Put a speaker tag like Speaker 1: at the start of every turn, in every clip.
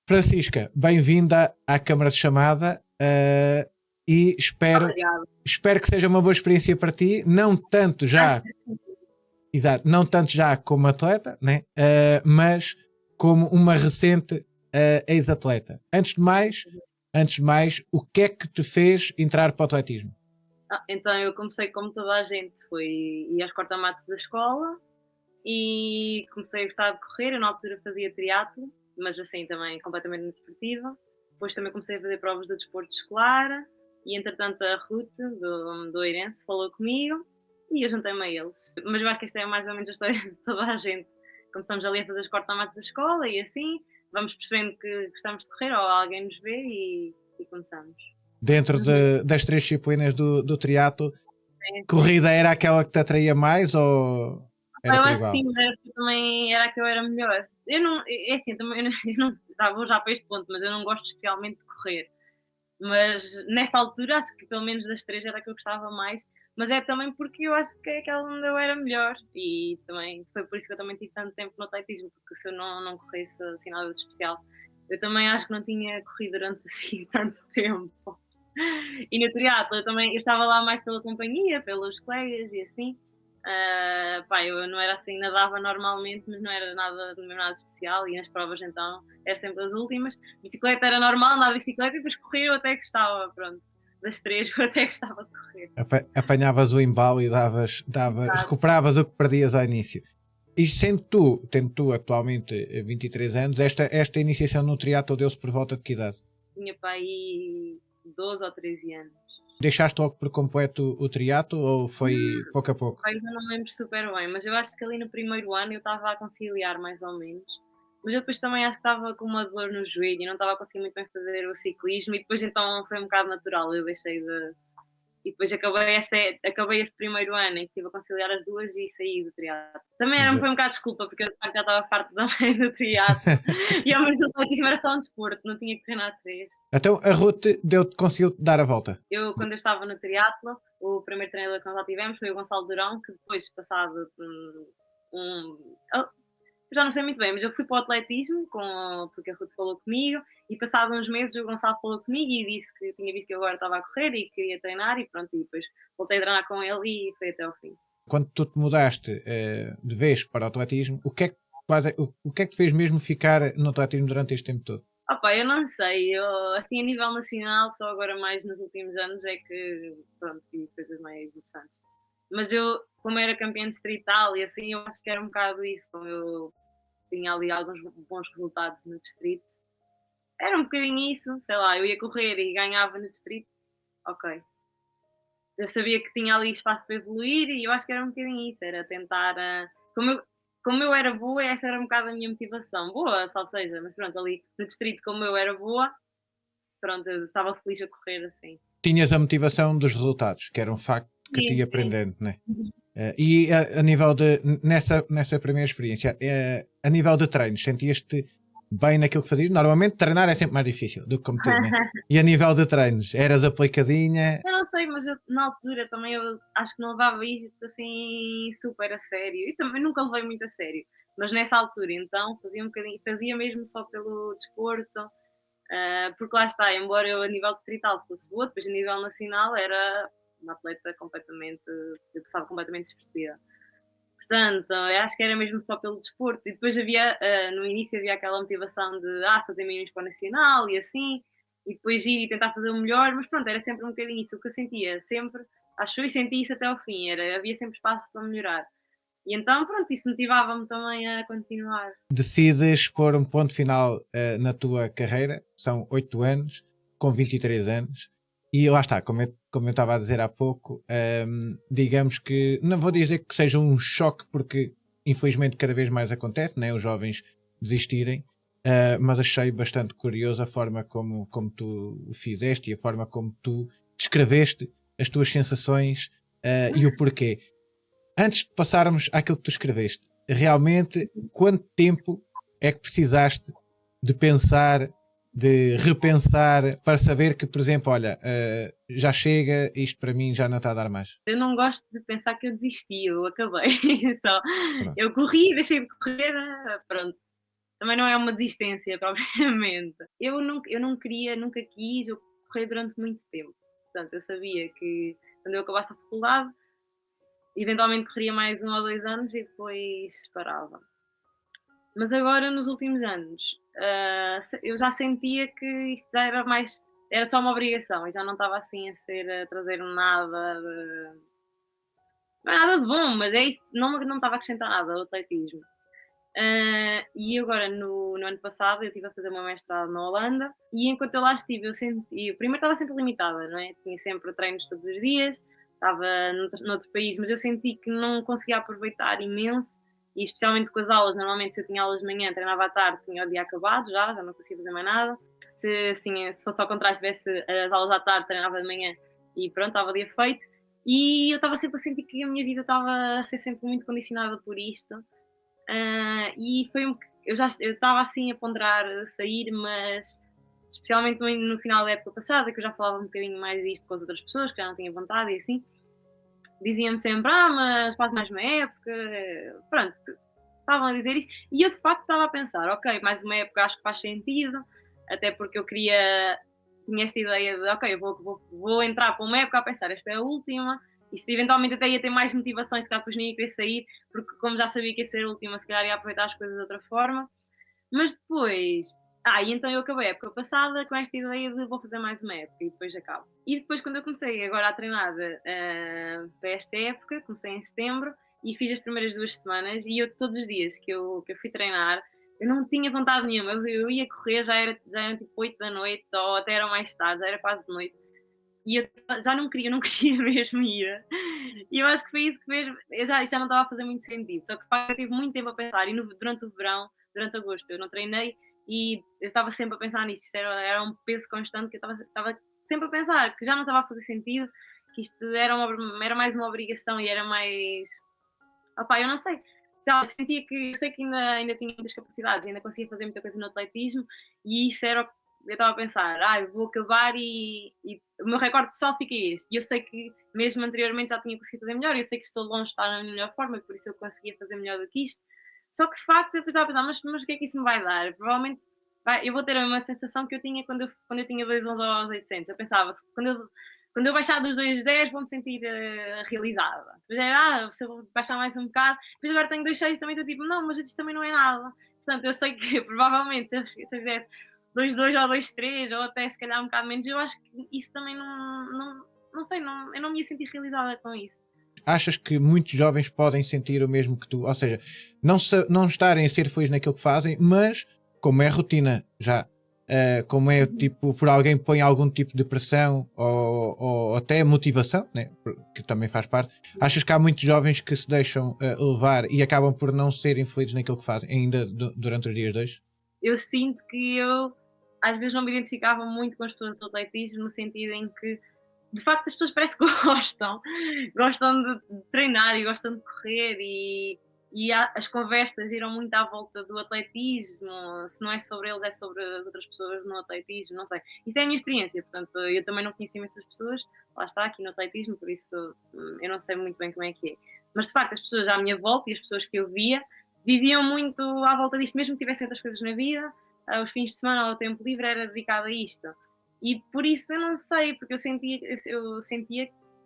Speaker 1: Francisca, bem-vinda à Câmara de Chamada e espero que seja uma boa experiência para ti, não tanto já, exato, não tanto já como atleta, né? Mas como uma recente ex-atleta. Antes de mais, o que é que te fez entrar para o atletismo?
Speaker 2: Então eu comecei como toda a gente, ia aos cortamatos da escola e comecei a gostar de correr. Eu na altura fazia triatlo, mas assim também completamente desportiva. Depois também comecei a fazer provas do desporto escolar e entretanto a Ruth do Eirense falou comigo e eu juntei-me a eles. Mas eu acho que esta é mais ou menos a história de toda a gente. Começamos ali a fazer os cortamatos da escola e assim vamos percebendo que gostamos de correr ou alguém nos vê e começamos.
Speaker 1: Dentro das três disciplinas do triatlo,
Speaker 2: Sim.
Speaker 1: corrida era aquela que te atraía mais ou era
Speaker 2: Eu
Speaker 1: por
Speaker 2: acho que
Speaker 1: igual?
Speaker 2: sim, mas era porque também era a que eu era melhor. Eu não, é assim, também, eu não vou já para este ponto, mas eu não gosto especialmente de correr. Mas nessa altura, acho que pelo menos das três era a que eu gostava mais. Mas é também porque eu acho que é aquela onde eu era melhor. E também foi por isso que eu também tive tanto tempo no atletismo, porque se eu não corresse assim nada de especial, eu também acho que não tinha corrido durante assim tanto tempo. E no triatlo eu estava lá mais pela companhia, pelos colegas e assim. Eu não era assim, nadava normalmente, mas não era nada especial. E nas provas então era sempre as últimas. Bicicleta era normal, andava de bicicleta e depois correr eu até gostava, pronto. Das três eu até gostava de correr.
Speaker 1: Apanhavas o embalo e recuperavas o que perdias ao início. E tendo tu atualmente 23 anos, esta iniciação no triatlo deu-se por volta de que idade?
Speaker 2: Tinha para aí 12 ou 13 anos.
Speaker 1: Deixaste logo por completo o triatlo ou foi pouco a pouco?
Speaker 2: Eu já não me lembro super bem, mas eu acho que ali no primeiro ano eu estava a conciliar mais ou menos. Mas eu depois também acho que estava com uma dor no joelho e não estava a conseguir muito bem fazer o ciclismo e depois então foi um bocado natural, eu deixei de... E depois acabei esse primeiro ano em que estive a conciliar as duas e saí do triatlo. Também foi um bocado desculpa, porque eu já estava farta também do triatlo e ao menos o atletismo era só um desporto, não tinha que treinar três.
Speaker 1: Então a Ruth conseguiu dar a volta?
Speaker 2: Quando eu estava no triatlo, o primeiro treinador que nós lá tivemos foi o Gonçalo Durão, que depois, passado já não sei muito bem, mas eu fui para o atletismo porque a Ruth falou comigo e passado uns meses o Gonçalo falou comigo e disse que tinha visto que eu agora estava a correr e queria treinar e pronto, e depois voltei a treinar com ele e foi até ao fim.
Speaker 1: Quando tu te mudaste de vez para o atletismo, o que é que te fez mesmo ficar no atletismo durante este tempo todo?
Speaker 2: Eu não sei, assim a nível nacional, só agora mais nos últimos anos é que, pronto, fiz coisas mais interessantes. Mas eu, como era campeã distrital e assim, eu acho que era um bocado isso, como eu tinha ali alguns bons resultados no distrito. Era um bocadinho isso, sei lá, eu ia correr e ganhava no distrito, ok. Eu sabia que tinha ali espaço para evoluir e eu acho que era um bocadinho isso, era tentar, como eu era boa, essa era um bocado a minha motivação. Boa, salvo seja, mas pronto, ali no distrito como eu era boa, pronto, eu estava feliz a correr assim.
Speaker 1: Tinhas a motivação dos resultados, que era um facto que te ia
Speaker 2: Sim.
Speaker 1: aprendendo, né? E a nível de, nessa primeira experiência, a nível de treinos, sentias-te bem naquilo que fazias? Normalmente treinar é sempre mais difícil do que competir, né? E a nível de treinos, eras aplicadinha?
Speaker 2: Eu não sei, mas eu, na altura também eu acho que não levava isto assim super a sério e também nunca levei muito a sério, mas nessa altura então fazia um bocadinho, fazia mesmo só pelo desporto, porque lá está, embora eu a nível distrital fosse boa, depois a nível nacional era uma atleta completamente, eu passava completamente despercebida. Portanto, eu acho que era mesmo só pelo desporto. E depois havia, no início havia aquela motivação de fazer mínimos para o nacional e assim, e depois ir e tentar fazer o melhor, mas pronto, era sempre um bocadinho isso. O que eu sentia sempre, acho e senti isso até ao fim, havia sempre espaço para melhorar. E então, pronto, isso motivava-me também a continuar.
Speaker 1: Decides pôr um ponto final na tua carreira, são 8 anos, com 23 anos, e lá está, como eu estava a dizer há pouco, digamos que, não vou dizer que seja um choque, porque infelizmente cada vez mais acontece, né, os jovens desistirem, mas achei bastante curioso a forma como tu o fizeste e a forma como tu descreveste as tuas sensações e o porquê. Antes de passarmos àquilo que tu escreveste, realmente quanto tempo é que precisaste de pensar, de repensar para saber que, por exemplo, olha, já chega, isto para mim já não está a dar mais?
Speaker 2: Eu não gosto de pensar que eu desisti, eu acabei. Só,
Speaker 1: Pronto.
Speaker 2: eu corri, deixei de correr, pronto. também não é uma desistência propriamente. Eu não queria, nunca quis eu correr durante muito tempo. Portanto, eu sabia que quando eu acabasse a faculdade, eventualmente correria mais 1 ou 2 anos e depois parava. Mas agora, nos últimos anos, eu já sentia que isto já era mais. Era só uma obrigação e já não estava assim a trazer nada de. Não é nada de bom, mas é isso, não estava a acrescentar nada ao atletismo. E agora, no ano passado, eu estive a fazer uma mestrado na Holanda e enquanto eu lá estive, eu senti. Primeiro estava sempre limitada, não é? Tinha sempre treinos todos os dias, estava noutro país, mas eu senti que não conseguia aproveitar imenso e especialmente com as aulas. Normalmente, se eu tinha aulas de manhã, treinava à tarde, tinha o dia acabado já não conseguia fazer mais nada. Se fosse ao contrário, se tivesse as aulas à tarde, treinava de manhã e pronto, estava o dia feito. E eu estava sempre a sentir que a minha vida estava a ser sempre muito condicionada por isto. E foi eu estava assim a ponderar sair, mas especialmente no final da época passada, que eu já falava um bocadinho mais disto com as outras pessoas, que já não tinha vontade e assim, diziam-me sempre, mas faz mais uma época, pronto, estavam a dizer isso, e eu de facto estava a pensar, ok, mais uma época acho que faz sentido, até porque eu tinha esta ideia de, ok, eu vou entrar para uma época a pensar, esta é a última, e se eventualmente até ia ter mais motivações, se calhar depois nem ia querer sair, porque como já sabia que ia ser a última, se calhar ia aproveitar as coisas de outra forma, mas depois. E então eu acabei a época passada com esta ideia de vou fazer mais uma época e depois acabo. E depois, quando eu comecei agora a treinar para esta época, comecei em setembro e fiz as primeiras 2 semanas. E eu, todos os dias que eu fui treinar, eu não tinha vontade nenhuma. Eu ia correr, já era tipo 8 da noite ou até era mais tarde, já era quase de noite. E eu já não queria, não queria mesmo ir. E eu acho que foi isso que fez. Já não estava a fazer muito sentido. Só que eu tive muito tempo a pensar. E durante o verão, durante agosto, eu não treinei e eu estava sempre a pensar nisso. Isto era um peso constante que eu estava sempre a pensar que já não estava a fazer sentido, que isto era mais uma obrigação e era mais. Opá, eu não sei. Eu sentia que eu sei que ainda tinha muitas capacidades, ainda conseguia fazer muita coisa no atletismo e isso era o que eu estava a pensar, eu vou acabar e o meu recorde pessoal fica este. E eu sei que mesmo anteriormente já tinha conseguido fazer melhor, eu sei que estou longe de estar na minha melhor forma e por isso eu conseguia fazer melhor do que isto. Só que de facto eu estava a pensar, mas o que é que isso me vai dar? Provavelmente eu vou ter a mesma sensação que eu tinha quando eu tinha 2,11 aos 800. Eu pensava, quando eu baixar dos 2,10 vou-me sentir realizada. Depois era, se eu baixar mais um bocado, depois agora tenho 2,6 e também estou tipo, não, mas isto também não é nada. Portanto, eu sei que provavelmente se eu fizer 2,2 ou 2,3 ou até se calhar um bocado menos, eu acho que isso também não sei, eu não me ia sentir realizada com isso.
Speaker 1: Achas que muitos jovens podem sentir o mesmo que tu? Ou seja, não estarem a ser felizes naquilo que fazem, mas como é rotina já, como é tipo por alguém que põe algum tipo de pressão ou até motivação, né, que também faz parte, achas que há muitos jovens que se deixam levar e acabam por não serem felizes naquilo que fazem, ainda durante os dias de hoje?
Speaker 2: Eu sinto que eu às vezes não me identificava muito com as pessoas do atletismo, no sentido em que de facto as pessoas parece que gostam de treinar e gostam de correr e as conversas giram muito à volta do atletismo, se não é sobre eles é sobre as outras pessoas no atletismo, não sei. Isso é a minha experiência, portanto eu também não conheci essas pessoas, lá está, aqui no atletismo, por isso eu não sei muito bem como é que é. Mas de facto as pessoas à minha volta e as pessoas que eu via viviam muito à volta disto, mesmo que tivessem outras coisas na vida, os fins de semana ou o tempo livre era dedicado a isto. E por isso eu não sei, porque eu sentia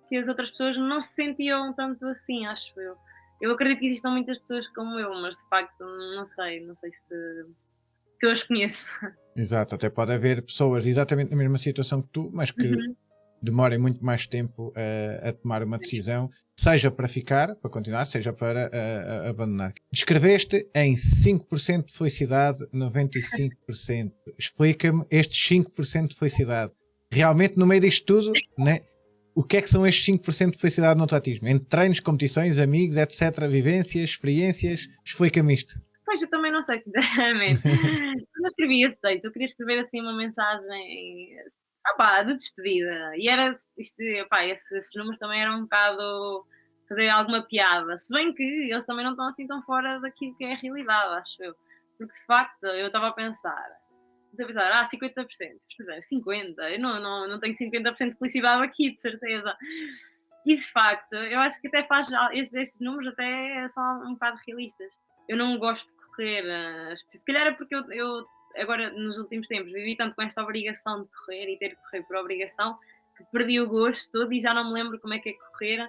Speaker 2: que as outras pessoas não se sentiam tanto assim, acho eu. Eu acredito que existam muitas pessoas como eu, mas de facto não sei se eu as conheço.
Speaker 1: Exato, até pode haver pessoas exatamente na mesma situação que tu, mas que
Speaker 2: Uhum.
Speaker 1: demorem muito mais tempo a tomar uma decisão, seja para ficar, para continuar, seja para abandonar. Descreveste em 5% de felicidade, 95%. Explica-me estes 5% de felicidade. Realmente, no meio disto tudo, né, o que é que são estes 5% de felicidade no atletismo? Entre treinos, competições, amigos, etc., vivências, experiências, explica-me isto.
Speaker 2: Pois eu também não sei, sinceramente. Quando eu escrevi esse texto, eu queria escrever assim uma mensagem de despedida. E era isto, esses números também eram um bocado fazer alguma piada. Se bem que eles também não estão assim tão fora daquilo que é a realidade, acho eu. Porque de facto eu estava a pensar, 50%, pois é, 50%, eu não tenho 50% de felicidade aqui, de certeza. E de facto, eu acho que até estes números até são um bocado realistas. Eu não gosto de correr, se calhar é porque eu agora nos últimos tempos vivi tanto com esta obrigação de correr e ter que correr por obrigação, que perdi o gosto todo e já não me lembro como é que é correr,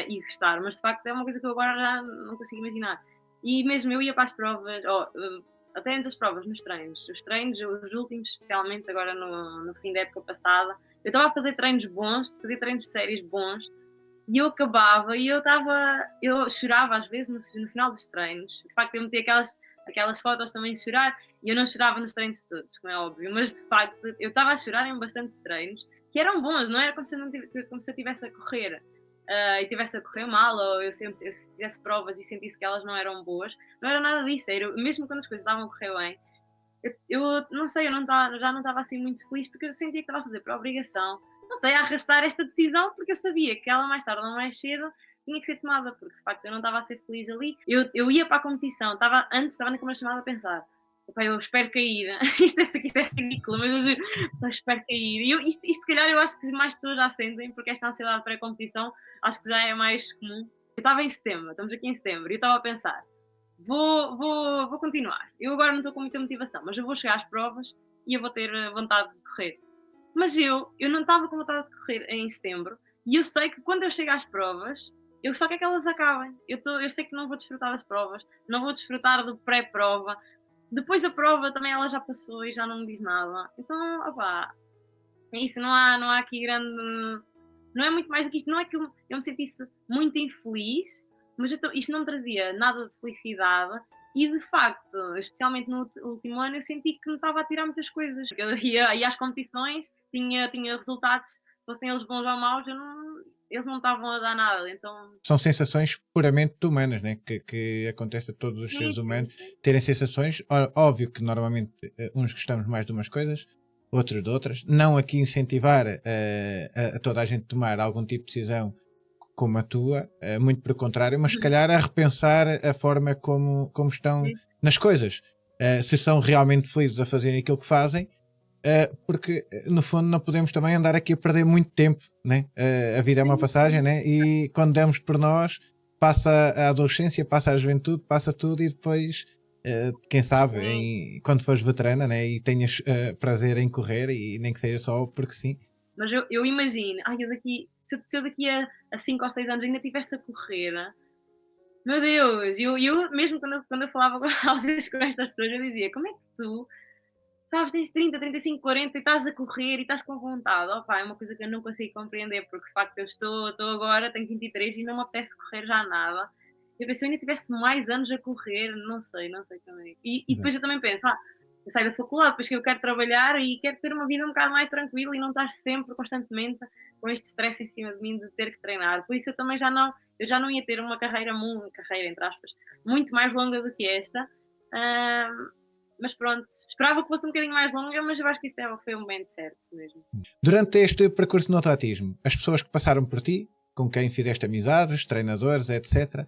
Speaker 2: e gostar, mas de facto é uma coisa que eu agora já não consigo imaginar. E mesmo eu ia para as provas, até antes das provas, nos treinos. Os treinos, os últimos, especialmente agora no fim da época passada, eu estava a fazer treinos bons, fazer treinos de séries bons, e eu acabava e eu chorava às vezes no final dos treinos. De facto, eu meti aquelas fotos também de chorar, e eu não chorava nos treinos todos, como é óbvio, mas de facto eu estava a chorar em bastantes treinos, que eram bons, não era como se eu, como se eu estivesse a correr. E estivesse a correr mal, ou eu fizesse provas e sentisse que elas não eram boas, não era nada disso, mesmo quando as coisas estavam a correr bem, eu não sei, já não estava assim muito feliz, porque eu sentia que estava a fazer por obrigação, não sei, a arrastar esta decisão, porque eu sabia que ela mais tarde ou mais cedo tinha que ser tomada, porque de facto eu não estava a ser feliz ali. Eu ia para a competição, antes estava na câmara chamada a pensar: "Epá, eu espero cair", isto é ridículo, mas eu juro, só espero cair. E isto se calhar eu acho que mais pessoas já sentem, porque esta ansiedade pré-competição acho que já é mais comum. Eu estava em setembro, estamos aqui em setembro, e eu estava a pensar: vou continuar. Eu agora não estou com muita motivação, mas eu vou chegar às provas e eu vou ter vontade de correr. Mas eu não estava com vontade de correr em setembro, e eu sei que quando eu chego às provas, eu só quero que elas acabem. Eu sei que não vou desfrutar das provas, não vou desfrutar do pré-prova. Depois da prova também ela já passou e já não me diz nada. Então, opá, é isso, não há aqui grande. Não é muito mais do que isto. Não é que eu me sentisse muito infeliz, mas isto não me trazia nada de felicidade. E de facto, especialmente no último ano, eu senti que me estava a tirar muitas coisas. Eu ia às competições, tinha resultados, fossem eles bons ou maus, eles não estavam a dar nada. Então,
Speaker 1: São sensações puramente humanas, né? Que acontece a todos os
Speaker 2: sim,
Speaker 1: seres
Speaker 2: sim,
Speaker 1: humanos
Speaker 2: sim.
Speaker 1: terem sensações. Óbvio que normalmente uns gostamos mais de umas coisas, outros de outras. Não aqui incentivar a toda a gente tomar algum tipo de decisão como a tua, muito pelo contrário, mas se calhar a repensar a forma como estão
Speaker 2: Sim,
Speaker 1: nas coisas. Se são realmente felizes a fazerem aquilo que fazem, porque no fundo não podemos também andar aqui a perder muito tempo, né? A vida é uma
Speaker 2: sim,
Speaker 1: passagem,
Speaker 2: sim.
Speaker 1: né? E quando demos por nós, passa a adolescência, passa a juventude, passa tudo, e depois, quem sabe,
Speaker 2: Sim.
Speaker 1: quando fores veterana, né? E tenhas prazer em correr, e nem que seja só porque sim.
Speaker 2: Mas eu imagino, ai, se eu daqui a 5 ou 6 anos ainda estivesse a correr, meu Deus, eu mesmo quando eu falava às vezes com estas pessoas, eu dizia: "Como é que tu, sabes, tens 30, 35, 40 e estás a correr e estás com vontade?" Opa, é uma coisa que eu não consigo compreender, porque de facto eu estou agora, tenho 23 e não me apetece correr já nada. Eu penso: "Se eu ainda tivesse mais anos a correr", não sei também. E depois eu também penso: eu saio da faculdade, depois que eu quero trabalhar e quero ter uma vida um bocado mais tranquila e não estar sempre, constantemente, com este stress em cima de mim de ter que treinar. Por isso eu já não ia ter uma carreira, entre aspas, muito mais longa do que esta. Hã, mas pronto, esperava que fosse um bocadinho mais longa, mas eu acho que isto foi um momento certo mesmo.
Speaker 1: Durante este percurso no atletismo, as pessoas que passaram por ti, com quem fizeste amizades, treinadores, etc.,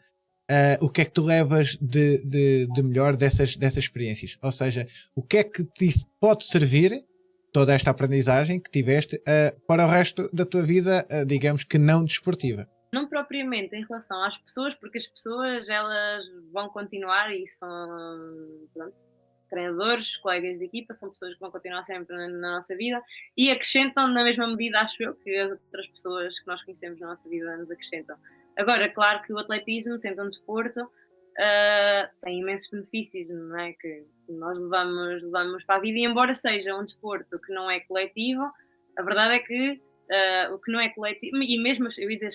Speaker 1: o que é que tu levas de melhor dessas experiências? Ou seja, o que é que te pode servir, toda esta aprendizagem que tiveste, para o resto da tua vida, digamos que não desportiva?
Speaker 2: Não propriamente em relação às pessoas, porque as pessoas elas vão continuar e são, pronto, treinadores, colegas de equipa, são pessoas que vão continuar sempre na nossa vida e acrescentam na mesma medida, acho eu, que as outras pessoas que nós conhecemos na nossa vida nos acrescentam. Agora, claro que o atletismo, sendo um desporto, tem imensos benefícios, não é? Que nós levamos para a vida, e embora seja um desporto que não é coletivo, a verdade é que o que não é coletivo, e mesmo eu ia dizer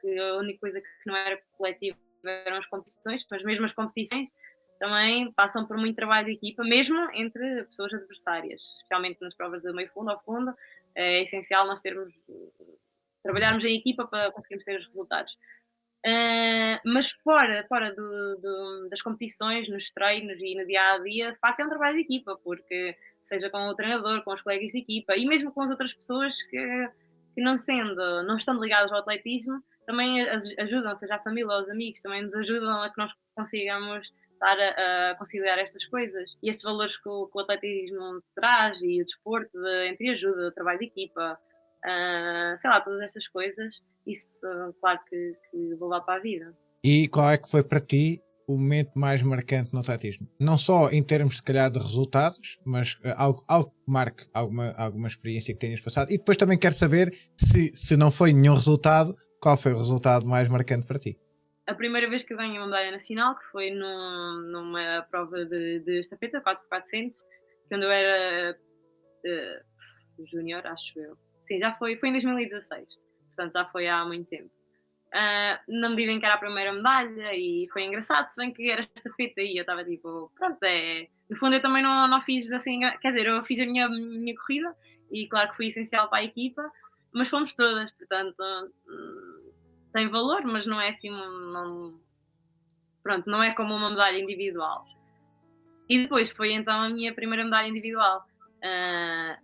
Speaker 2: que a única coisa que não era coletiva eram as competições, mas mesmo as competições também passam por muito trabalho de equipa, mesmo entre pessoas adversárias, especialmente nas provas de meio fundo ao fundo, é essencial nós trabalharmos em equipa para conseguirmos ter os resultados. Mas fora das competições, nos treinos e no dia a dia, de facto é um trabalho de equipa, porque seja com o treinador, com os colegas de equipa e mesmo com as outras pessoas que não estando ligadas ao atletismo, também ajudam, seja a família ou os amigos, também nos ajudam a que nós consigamos estar a conciliar estas coisas e estes valores que o atletismo traz e o desporto entre ajuda, o trabalho de equipa, sei lá, todas estas coisas, isso claro que vou lá para a vida.
Speaker 1: E qual é que foi para ti o momento mais marcante no atletismo? Não só em termos, se calhar, de resultados, mas algo que marque alguma experiência que tenhas passado. E depois também quero saber se não foi nenhum resultado, qual foi o resultado mais marcante para ti?
Speaker 2: A primeira vez que eu ganhei uma medalha nacional, que foi numa prova de estafeta, 4x400, quando eu era júnior, acho eu. Sim, já foi em 2016, portanto já foi há muito tempo. Na medida em que era a primeira medalha e foi engraçado, se bem que era estafeta e eu estava tipo, pronto, no fundo eu também não fiz assim, quer dizer, eu fiz a minha corrida e claro que fui essencial para a equipa, mas fomos todas, portanto tem valor, mas não é assim, pronto, não é como uma medalha individual. E depois foi então a minha primeira medalha individual,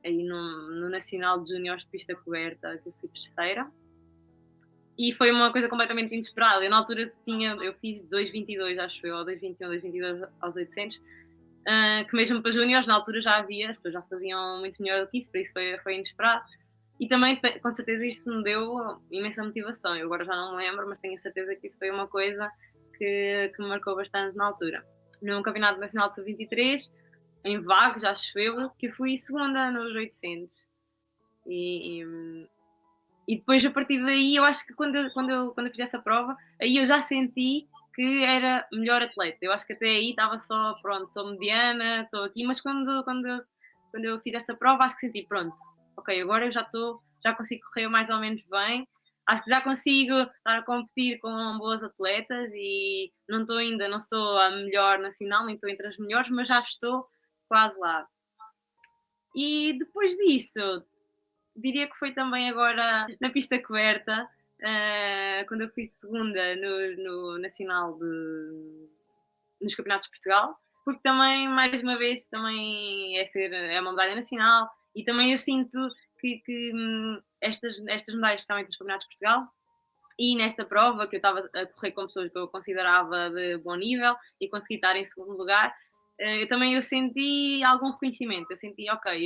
Speaker 2: aí no Nacional de Júniores de Pista Coberta, que eu fui terceira. E foi uma coisa completamente inesperada. Eu na altura eu fiz 2,22, acho eu, ou 2,21, 2,22 aos 800, que mesmo para júniores na altura já havia, as pessoas já faziam muito melhor do que isso, por isso foi inesperado. E também, com certeza, isso me deu imensa motivação. Eu agora já não me lembro, mas tenho a certeza que isso foi uma coisa que me marcou bastante na altura. No Campeonato Nacional de Sub-23, em Vagos, acho eu, que eu fui segunda nos 800. E depois, a partir daí, eu acho que quando eu fiz essa prova, aí eu já senti que era melhor atleta. Eu acho que até aí estava só, pronto, sou mediana, estou aqui, mas quando eu fiz essa prova, acho que senti, pronto, ok, agora eu já consigo correr mais ou menos bem, acho que já consigo estar a competir com boas atletas e não sou a melhor nacional, nem estou entre as melhores, mas já estou quase lá. E depois disso, diria que foi também agora na pista coberta, quando eu fui segunda no Nacional nos Campeonatos de Portugal, porque também, mais uma vez, também é uma medalha nacional e também eu sinto que estas medalhas, especialmente nos Campeonatos de Portugal, e nesta prova, que eu estava a correr com pessoas que eu considerava de bom nível e consegui estar em segundo lugar, eu senti algum reconhecimento. Eu senti, ok,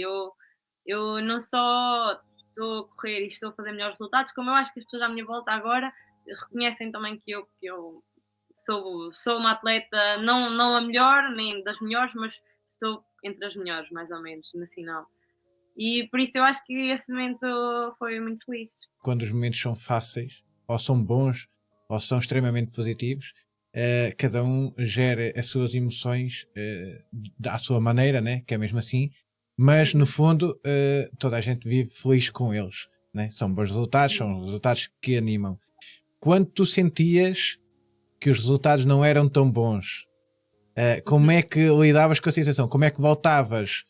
Speaker 2: eu não só estou a correr e estou a fazer melhores resultados, como eu acho que as pessoas à minha volta agora reconhecem também que eu sou uma atleta, não a melhor, nem das melhores, mas estou entre as melhores, mais ou menos, nacional. E por isso eu acho que esse momento foi muito feliz.
Speaker 1: Quando os momentos são fáceis, ou são bons, ou são extremamente positivos, cada um gera as suas emoções à sua maneira, né? Que é mesmo assim, mas no fundo toda a gente vive feliz com eles. Né? São bons resultados, são resultados que animam. Quando tu sentias que os resultados não eram tão bons, como é que lidavas com a sensação? Como é que voltavas?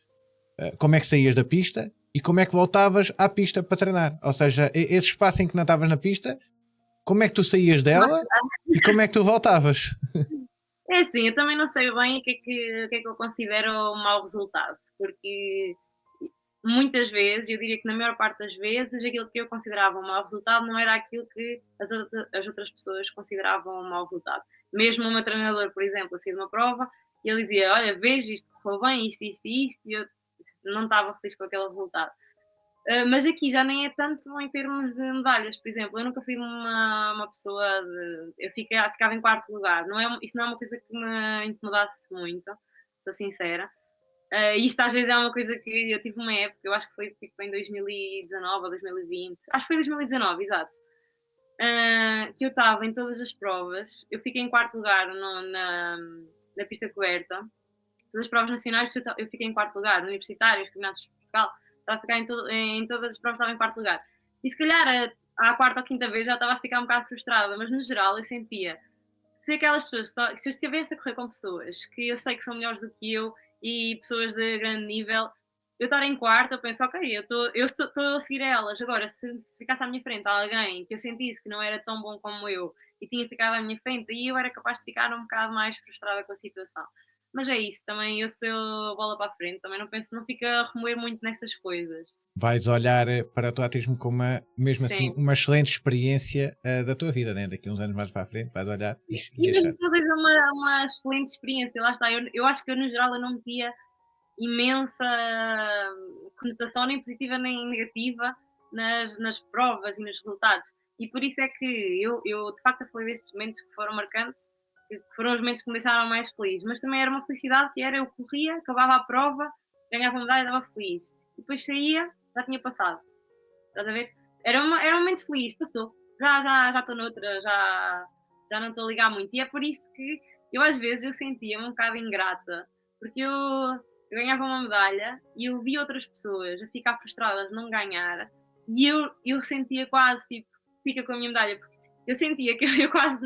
Speaker 1: Como é que saías da pista? E como é que voltavas à pista para treinar? Ou seja, esse espaço em que não estavas na pista, como é que tu saías dela e como é que tu voltavas?
Speaker 2: É assim, eu também não sei bem o que é que eu considero um mau resultado, porque muitas vezes, eu diria que na maior parte das vezes, aquilo que eu considerava um mau resultado não era aquilo que as outras pessoas consideravam um mau resultado. Mesmo o meu treinador, por exemplo, eu saí de uma prova e ele dizia: Olha, veja, isto correu bem, isto, e eu não estava feliz com aquele resultado. Mas aqui já nem é tanto em termos de medalhas, por exemplo, eu nunca fui uma pessoa eu ficava em quarto lugar, isso não é uma coisa que me incomodasse muito, sou sincera. Isto às vezes é uma coisa que eu tive uma época, eu acho que foi tipo em 2019 ou 2020, acho que foi 2019, exato, que eu estava em todas as provas, eu fiquei em quarto lugar na pista coberta, todas as provas nacionais eu fiquei em quarto lugar, universitários, campeonatos de Portugal, estava a ficar em todas as provas, estava em quarto lugar. E se calhar à quarta ou quinta vez já estava a ficar um bocado frustrada, mas no geral eu sentia, se aquelas pessoas, se eu estivesse a correr com pessoas que eu sei que são melhores do que eu e pessoas de grande nível, eu estar em quarto, eu penso, ok, eu estou a seguir a elas. Agora, se ficasse à minha frente alguém que eu sentisse que não era tão bom como eu e tinha ficado à minha frente, aí eu era capaz de ficar um bocado mais frustrada com a situação. Mas é isso, também eu sou a bola para a frente, também não penso, não fico a remoer muito nessas coisas.
Speaker 1: Vais olhar para o teu autismo como mesmo assim
Speaker 2: Sim.
Speaker 1: uma excelente experiência da tua vida, né? Daqui a uns anos mais para a frente vais olhar e
Speaker 2: E mesmo
Speaker 1: achar.
Speaker 2: que seja uma excelente experiência, lá está, eu acho que eu no geral eu não metia imensa conotação, nem positiva nem negativa, nas provas e nos resultados. E por isso é que eu de facto falei destes momentos que foram marcantes, que foram os momentos que me deixaram mais feliz, mas também era uma felicidade que era, eu corria, acabava a prova, ganhava a medalha, estava feliz. E depois saía, já tinha passado. Estás a ver? Era um momento feliz, passou. Já estou noutra, já não estou a ligar muito. E é por isso que eu às vezes eu sentia-me um bocado ingrata, porque eu ganhava uma medalha e eu vi outras pessoas a ficar frustradas de não ganhar, e eu sentia quase tipo, fica com a minha medalha, porque eu sentia que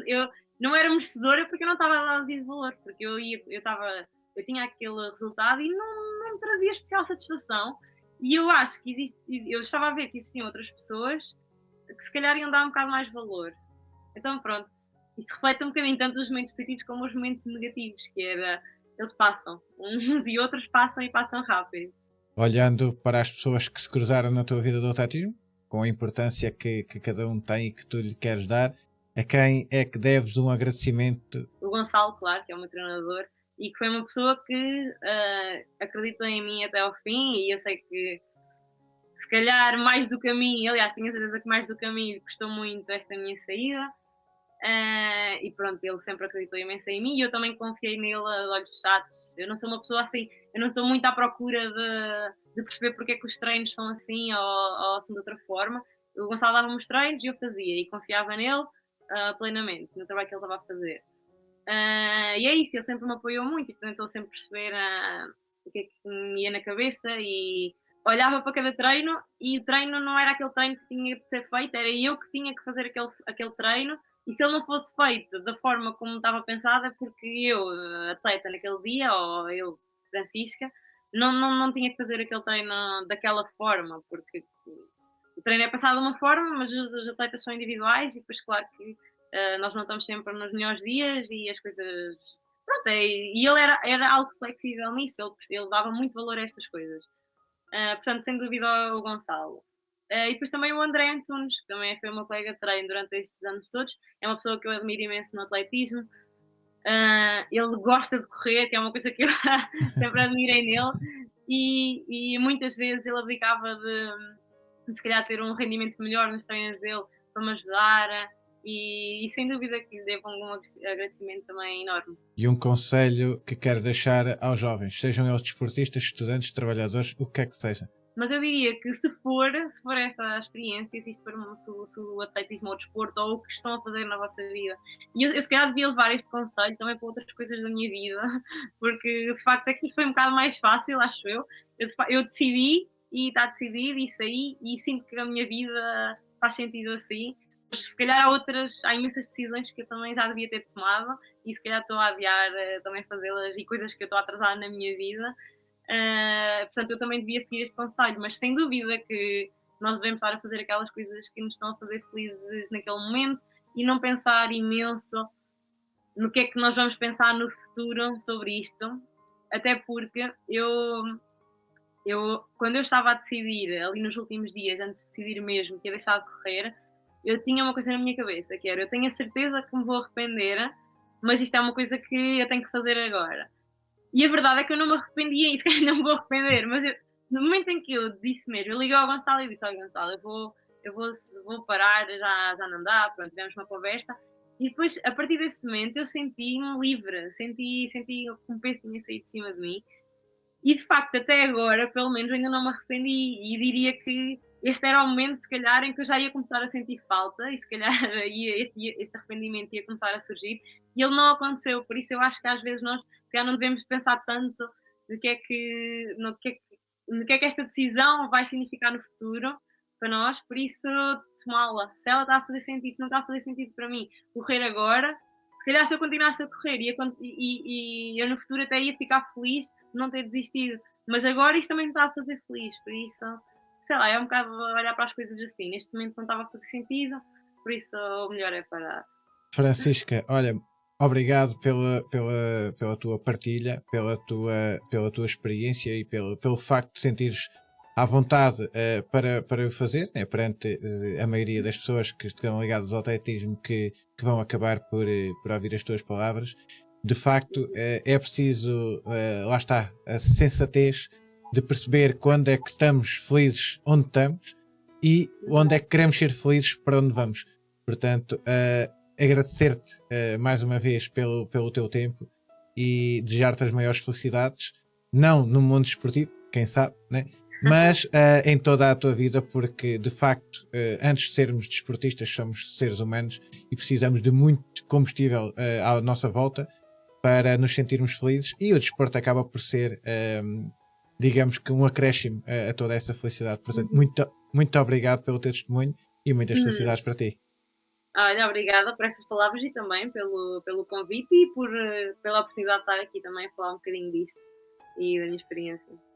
Speaker 2: eu não era merecedora porque eu não estava a dar o devido valor, porque eu tinha aquele resultado e não me trazia especial satisfação. E eu acho que eu estava a ver que existiam outras pessoas que se calhar iam dar um bocado mais valor. Então pronto, isto reflete um bocadinho tanto os momentos positivos como os momentos negativos, que era, eles passam, uns e outros passam e passam rápido.
Speaker 1: Olhando para as pessoas que se cruzaram na tua vida do atletismo, com a importância que cada um tem e que tu lhe queres dar, a quem é que deves um agradecimento?
Speaker 2: O Gonçalo, claro, que é o meu treinador, e que foi uma pessoa que acreditou em mim até ao fim, e eu sei que se calhar mais do que a mim, aliás, tenho a certeza que mais do que a mim custou muito esta minha saída. E pronto, ele sempre acreditou imenso em mim e eu também confiei nele de olhos fechados. Eu não sou uma pessoa assim, eu não estou muito à procura de perceber porque é que os treinos são assim ou são de outra forma. O Gonçalo dava-me os treinos e eu fazia e confiava nele plenamente, no trabalho que ele estava a fazer. E é isso, ele sempre me apoiou muito e tentou sempre perceber o que é que me ia na cabeça e olhava para cada treino e o treino não era aquele treino que tinha de ser feito, era eu que tinha que fazer aquele treino, e se ele não fosse feito da forma como estava pensada, porque eu, atleta naquele dia, ou eu, Francisca, não tinha que fazer aquele treino daquela forma, porque o treino é passado de uma forma, mas os atletas são individuais e depois claro que nós não estamos sempre nos melhores dias e as coisas. Pronto, e ele era algo flexível nisso, ele dava muito valor a estas coisas. Portanto, sem dúvida, o Gonçalo. E depois também o André Antunes, que também foi o meu colega de treino durante estes anos todos. É uma pessoa que eu admiro imenso no atletismo. Ele gosta de correr, que é uma coisa que eu sempre admirei nele. E muitas vezes ele abdicava de se calhar ter um rendimento melhor nos treinos dele para me ajudar. E sem dúvida que lhe devo um agradecimento também enorme.
Speaker 1: E um conselho que quero deixar aos jovens, sejam eles desportistas, estudantes, trabalhadores, o que é que seja.
Speaker 2: Mas eu diria que se for essa experiência, se isto for se o atletismo ou o desporto ou o que estão a fazer na vossa vida, e eu se calhar devia levar este conselho também para outras coisas da minha vida, porque de facto aqui foi um bocado mais fácil, acho eu. Eu decidi e está decidido e saí e sinto que a minha vida faz sentido assim. Mas se calhar há imensas decisões que eu também já devia ter tomado e se calhar estou a adiar também fazê-las e coisas que eu estou a atrasar na minha vida. Portanto, eu também devia seguir este conselho, mas sem dúvida que nós devemos estar a fazer aquelas coisas que nos estão a fazer felizes naquele momento e não pensar imenso no que é que nós vamos pensar no futuro sobre isto, até porque quando eu estava a decidir, ali nos últimos dias, antes de decidir mesmo que ia deixar de correr, eu tinha uma coisa na minha cabeça, que era, eu tenho a certeza que me vou arrepender, mas isto é uma coisa que eu tenho que fazer agora. E a verdade é que eu não me arrependia e se calhar não me vou arrepender, mas no momento em que eu disse mesmo, eu liguei ao Gonçalo e disse: olha, Gonçalo, eu vou parar, já não dá, pronto, tivemos uma conversa. E depois, a partir desse momento, eu senti-me livre, senti que um peso tinha saído de cima de mim. E de facto, até agora, pelo menos, ainda não me arrependi. E diria que este era o momento, se calhar, em que eu já ia começar a sentir falta e se calhar este arrependimento ia começar a surgir. E ele não aconteceu, por isso eu acho que às vezes nós já não devemos pensar tanto no que é que esta decisão vai significar no futuro para nós, por isso tomá-la. Se ela está a fazer sentido, se não está a fazer sentido para mim correr agora, se calhar se eu continuasse a correr e eu no futuro até ia ficar feliz de não ter desistido, mas agora isto também me está a fazer feliz, por isso, sei lá, é um bocado olhar para as coisas assim. Neste momento não estava a fazer sentido, por isso o melhor é parar.
Speaker 1: Francisca, olha, obrigado pela tua partilha, pela tua experiência e pelo facto de sentires à vontade para o fazer, né, perante a maioria das pessoas que estão ligadas ao atletismo que vão acabar por ouvir as tuas palavras. De facto, é preciso, lá está, a sensatez de perceber quando é que estamos felizes onde estamos e onde é que queremos ser felizes para onde vamos. Portanto, agradecer-te mais uma vez pelo teu tempo e desejar-te as maiores felicidades, não no mundo desportivo, quem sabe, né? Mas em toda a tua vida, porque de facto, antes de sermos desportistas, somos seres humanos e precisamos de muito combustível à nossa volta para nos sentirmos felizes, e o desporto acaba por ser, digamos que um acréscimo a toda essa felicidade. Portanto, muito obrigado pelo teu testemunho e muitas felicidades para ti.
Speaker 2: Olha, obrigada por essas palavras e também pelo convite e pela oportunidade de estar aqui também a falar um bocadinho disto e da minha experiência.